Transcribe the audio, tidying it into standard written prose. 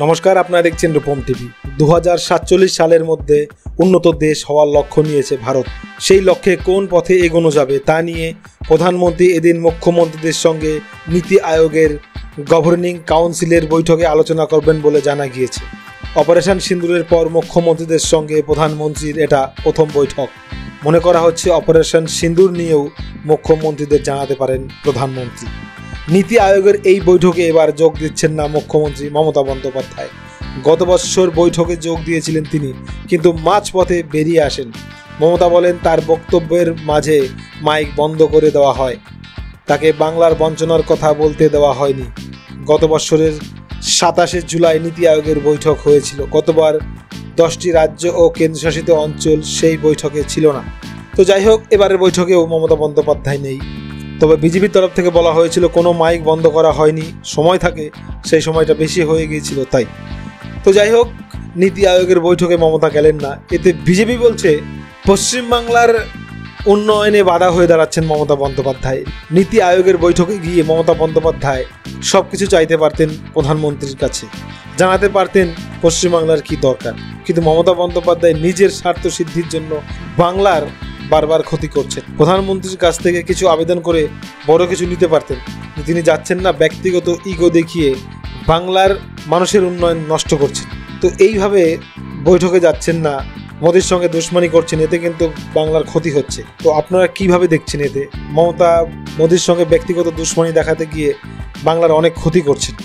নমস্কার, আপনারা দেখছেন রূপম টিভি। 2047 সালের মধ্যে উন্নত দেশ হওয়ার লক্ষ্য নিয়েছে ভারত। সেই লক্ষ্যে কোন পথে এগোনো যাবে তা নিয়ে প্রধানমন্ত্রী এদিন মুখ্যমন্ত্রীদের সঙ্গে নীতি আয়োগের গভর্নিং কাউন্সিলের বৈঠকে আলোচনা করবেন বলে জানা গিয়েছে। অপারেশন সিন্দুরের পর মুখ্যমন্ত্রীদের সঙ্গে প্রধানমন্ত্রীর এটা প্রথম বৈঠক। মনে করা হচ্ছে অপারেশন সিন্দুর নিয়েও মুখ্যমন্ত্রীদের জানাতে পারেন প্রধানমন্ত্রী। নীতি আয়োগের এই বৈঠকে এবার যোগ দিচ্ছেন না মুখ্যমন্ত্রী মমতা বন্দ্যোপাধ্যায়। গত বছর বৈঠকে যোগ দিয়েছিলেন তিনি, কিন্তু মাঝপথে বেরিয়ে আসেন। মমতা বলেন তার বক্তব্যের মাঝে মাইক বন্ধ করে দেওয়া হয়, তাকে বাংলার বঞ্চনার কথা বলতে দেওয়া হয়নি। গত বছরের 27 জুলাই নীতি আয়োগের বৈঠক হয়েছিল। গতবার 10টি রাজ্য ও কেন্দ্রশাসিত অঞ্চল সেই বৈঠকে ছিল না। তো যাই হোক, এবারের বৈঠকেও মমতা বন্দ্যোপাধ্যায় নেই। তবে বিজেপির তরফ থেকে বলা হয়েছিল কোনো মাইক বন্ধ করা হয়নি, সময় থাকে, সেই সময়টা বেশি হয়ে গিয়েছিল তাই। তো যাই হোক, নীতি আয়োগের বৈঠকে মমতা গেলেন না। এতে বিজেপি বলছে পশ্চিমবাংলার উন্নয়নে বাধা হয়ে দাঁড়াচ্ছেন মমতা বন্দ্যোপাধ্যায়। নীতি আয়োগের বৈঠকে গিয়ে মমতা বন্দ্যোপাধ্যায় সব কিছু চাইতে পারতেন প্রধানমন্ত্রীর কাছে, জানাতে পারতেন পশ্চিমবাংলার কি দরকার, কিন্তু মমতা বন্দ্যোপাধ্যায় নিজের স্বার্থ সিদ্ধির জন্য বাংলার বারবার ক্ষতি করছেন। প্রধানমন্ত্রীর কাছ থেকে কিছু আবেদন করে বড় কিছু নিতে পারতেন, তিনি যাচ্ছেন না, ব্যক্তিগত ইগো দেখিয়ে বাংলার মানুষের উন্নয়ন নষ্ট করছেন। তো এইভাবে বৈঠকে যাচ্ছেন না, মোদির সঙ্গে দুশমনি করছেন, এতে কিন্তু বাংলার ক্ষতি হচ্ছে। তো আপনারা কিভাবে দেখছেন? এতে মমতা মোদির সঙ্গে ব্যক্তিগত দুশমনি দেখাতে গিয়ে বাংলার অনেক ক্ষতি করছেন।